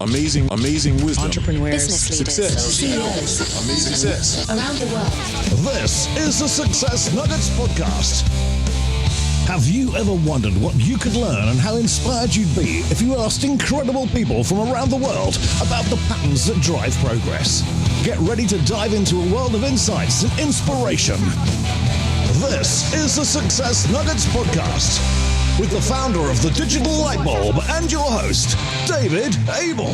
amazing wisdom, entrepreneurs, business leaders, success, CEOs, amazing success around the world. This is the Success Nuggets Podcast. Have you ever wondered what you could learn and how inspired you'd be if you asked incredible people from around the world about the patterns that drive progress? Get ready to dive into a world of insights and inspiration. This is the Success Nuggets Podcast with the founder of the Digital Light Bulb and your host, David Abel.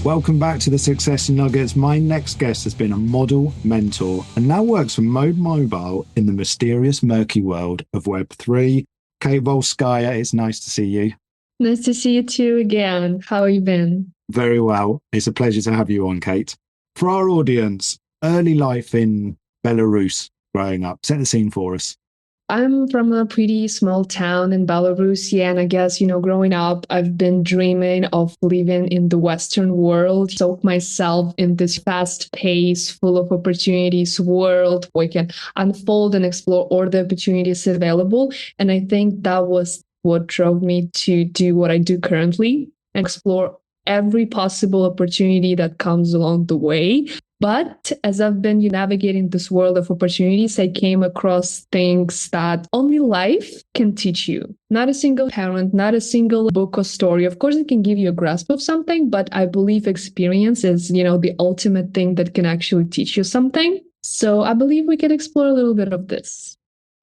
Welcome back to the Success Nuggets. My next guest has been a model, mentor, and now works for Mode Mobile in the mysterious, murky world of Web3. Kate Volskaya, it's nice to see you. Nice to see you too again. How have you been? Very well. It's a pleasure to have you on, Kate. For our audience, early life in Belarus growing up. Set the scene for us. I'm from a pretty small town in Belarus, and I guess, growing up, I've been dreaming of living in the Western world, soak myself in this fast-paced, full of opportunities world where I can unfold and explore all the opportunities available. And I think that was what drove me to do what I do currently and explore every possible opportunity that comes along the way. But as I've been navigating this world of opportunities, I came across things that only life can teach you. Not a single parent, not a single book or story. Of course, it can give you a grasp of something, but I believe experience is, the ultimate thing that can actually teach you something. So I believe we can explore a little bit of this.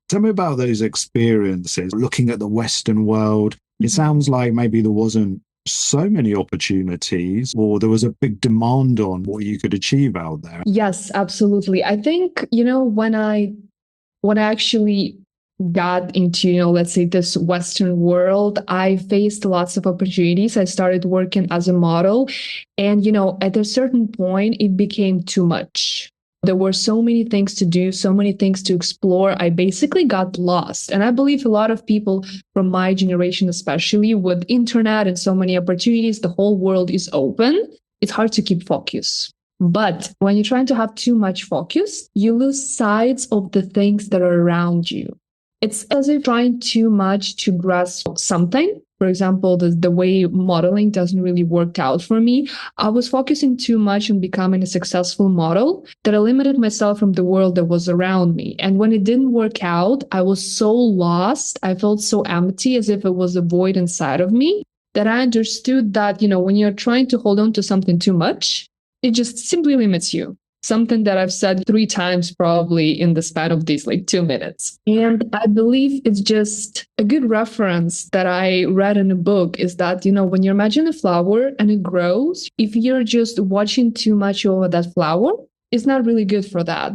Tell me about those experiences. Looking at the Western world, it sounds like maybe there wasn't so many opportunities, or there was a big demand on what you could achieve out there. Yes, absolutely. I think, when I actually got into, let's say this Western world, I faced lots of opportunities. I started working as a model, and, at a certain point, it became too much. There were so many things to do, so many things to explore. I basically got lost. And I believe a lot of people from my generation, especially with internet and so many opportunities, the whole world is open. It's hard to keep focus. But when you're trying to have too much focus, you lose sight of the things that are around you. It's as if trying too much to grasp something. For example, the way modeling doesn't really work out for me. I was focusing too much on becoming a successful model that I limited myself from the world that was around me. And when it didn't work out, I was so lost. I felt so empty, as if it was a void inside of me, that I understood that, when you're trying to hold on to something too much, it just simply limits you. Something that I've said 3 times probably in the span of these 2 minutes. And I believe it's just a good reference that I read in a book is that, when you imagine a flower and it grows, if you're just watching too much over that flower, it's not really good for that.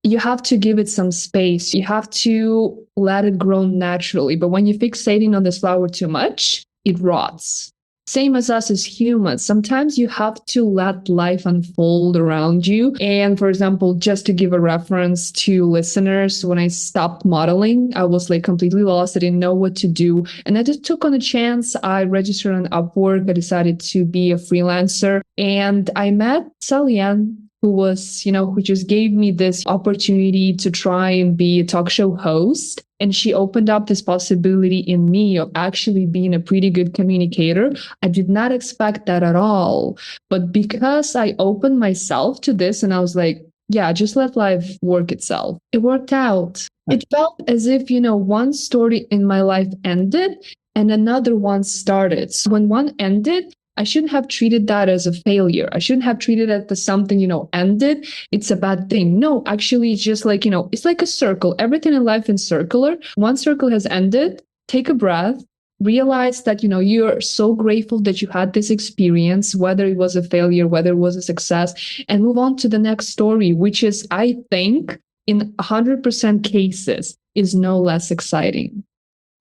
You have to give it some space. You have to let it grow naturally. But when you're fixating on this flower too much, it rots. Same as us as humans. Sometimes you have to let life unfold around you. And for example, just to give a reference to listeners, when I stopped modeling, I was completely lost. I didn't know what to do. And I just took on a chance. I registered on Upwork. I decided to be a freelancer. And I met Salian, who was, who just gave me this opportunity to try and be a talk show host. And she opened up this possibility in me of actually being a pretty good communicator. I did not expect that at all. But because I opened myself to this and I was like, yeah, just let life work itself. It worked out. It felt as if, one story in my life ended and another one started. So when one ended, I shouldn't have treated that as a failure. I shouldn't have treated it as something, ended. It's a bad thing. No, actually, it's just it's like a circle. Everything in life is circular. One circle has ended. Take a breath. Realize that, you're so grateful that you had this experience, whether it was a failure, whether it was a success, and move on to the next story, which is, I think, in 100% cases, is no less exciting.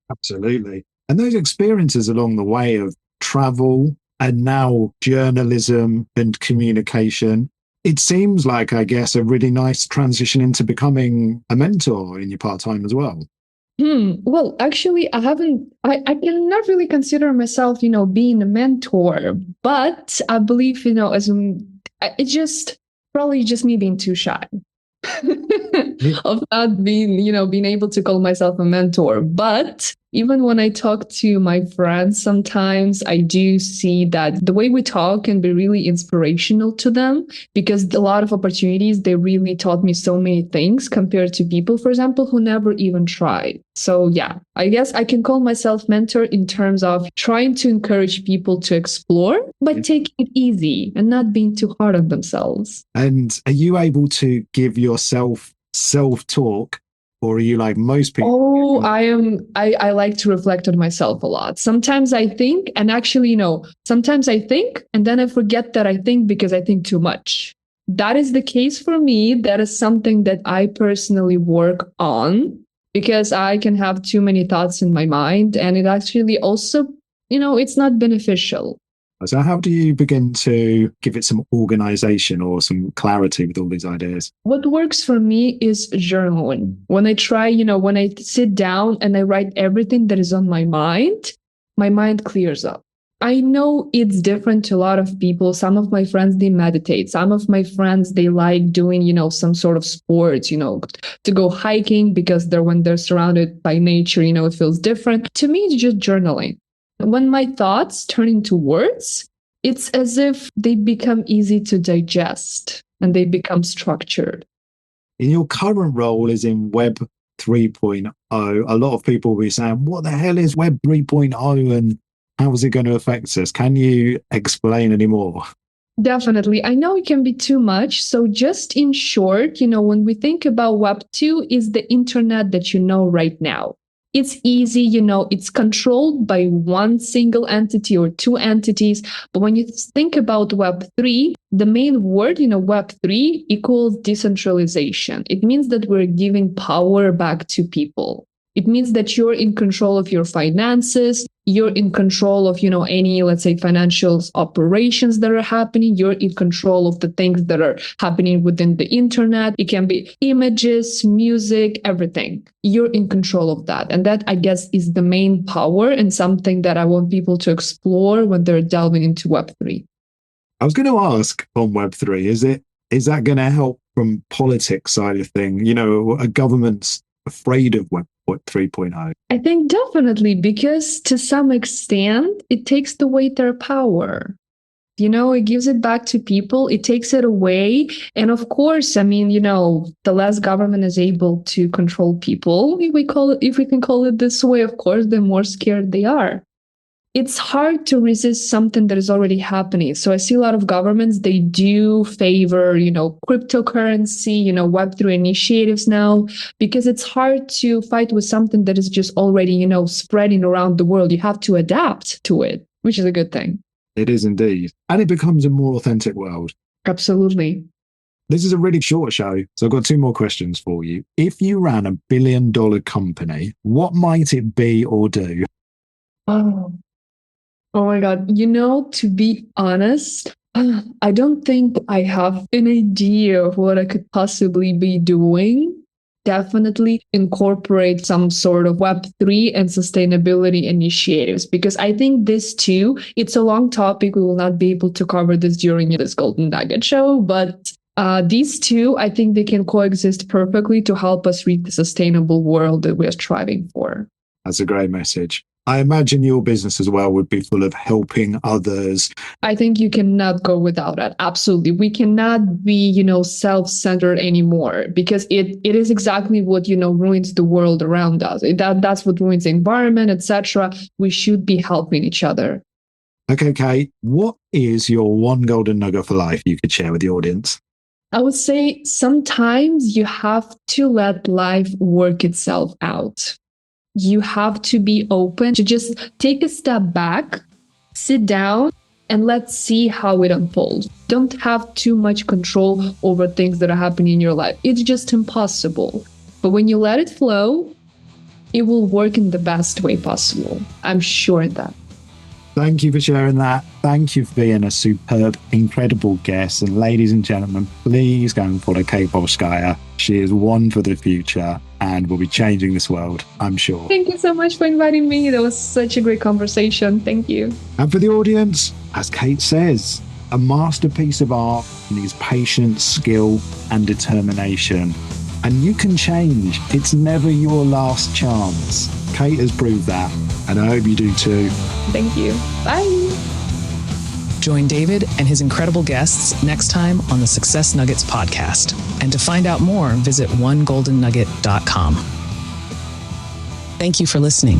Absolutely. And those experiences along the way of travel, and now journalism and communication, it seems like, I guess, a really nice transition into becoming a mentor in your part-time as well. Well, actually, I cannot really consider myself, being a mentor, but I believe, it's just probably just me being too shy. Of not being able to call myself a mentor. But Even when I talk to my friends, sometimes I do see that the way we talk can be really inspirational to them because a lot of opportunities, they really taught me so many things compared to people, for example, who never even tried. So yeah, I guess I can call myself mentor in terms of trying to encourage people to explore, but taking it easy and not being too hard on themselves. And are you able to give yourself self-talk, or are you like most people? Oh, I like to reflect on myself a lot. Sometimes I think, and actually, sometimes I think, and then I forget that I think because I think too much. That is the case for me. That is something that I personally work on because I can have too many thoughts in my mind. And it actually also, it's not beneficial. So how do you begin to give it some organization or some clarity with all these ideas? What works for me is journaling. When I try, when I sit down and I write everything that is on my mind clears up. I know it's different to a lot of people. Some of my friends, they meditate. Some of my friends, they like doing, some sort of sports, to go hiking because when they're surrounded by nature, it feels different. To me, it's just journaling. When my thoughts turn into words, it's as if they become easy to digest and they become structured. In your current role is in Web 3.0, a lot of people will be saying, what the hell is Web 3.0 and how is it going to affect us? Can you explain any more? Definitely. I know it can be too much. So just in short, when we think about Web 2 is the internet that you know right now. It's easy, it's controlled by one single entity or two entities. But when you think about Web3, the main word, Web3 equals decentralization. It means that we're giving power back to people. It means that you're in control of your finances. You're in control of, any, let's say, financial operations that are happening. You're in control of the things that are happening within the internet. It can be images, music, everything. You're in control of that. And that, I guess, is the main power and something that I want people to explore when they're delving into Web3. I was going to ask on Web3, is that going to help from politics side of thing? A government's afraid of Web 3.0? I think definitely, because to some extent, it takes away their power. It gives it back to people. It takes it away. And of course, the less government is able to control people, if we can call it this way, of course, the more scared they are. It's hard to resist something that is already happening. So I see a lot of governments, they do favor, cryptocurrency, Web3 initiatives now, because it's hard to fight with something that is just already, spreading around the world. You have to adapt to it, which is a good thing. It is indeed. And it becomes a more authentic world. Absolutely. This is a really short show, so I've got two more questions for you. If you ran $1 billion company, what might it be or do? Oh my God. To be honest, I don't think I have an idea of what I could possibly be doing. Definitely incorporate some sort of Web3 and sustainability initiatives, because I think this too, it's a long topic. We will not be able to cover this during this Golden Nugget show, but these two, I think they can coexist perfectly to help us reach the sustainable world that we're striving for. That's a great message. I imagine your business as well would be full of helping others. I think you cannot go without that. Absolutely. We cannot be, self-centered anymore, because it is exactly what, ruins the world around us. That's what ruins the environment, etc. We should be helping each other. Okay, Kate, what is your one golden nugget for life you could share with the audience? I would say sometimes you have to let life work itself out. You have to be open to just take a step back, sit down, and let's see how it unfolds. Don't have too much control over things that are happening in your life. It's just impossible. But when you let it flow, it will work in the best way possible. I'm sure of that. Thank you for sharing that. Thank you for being a superb, incredible guest. And ladies and gentlemen, please go and follow Kate Volskaya. She is one for the future and will be changing this world, I'm sure. Thank you so much for inviting me. That was such a great conversation. Thank you. And for the audience, as Kate says, a masterpiece of art needs patience, skill, and determination. and you can change. It's never your last chance. Kate has proved that, and I hope you do too. Thank you. Bye. Join David and his incredible guests next time on the Success Nuggets podcast. And to find out more, visit onegoldennugget.com. Thank you for listening.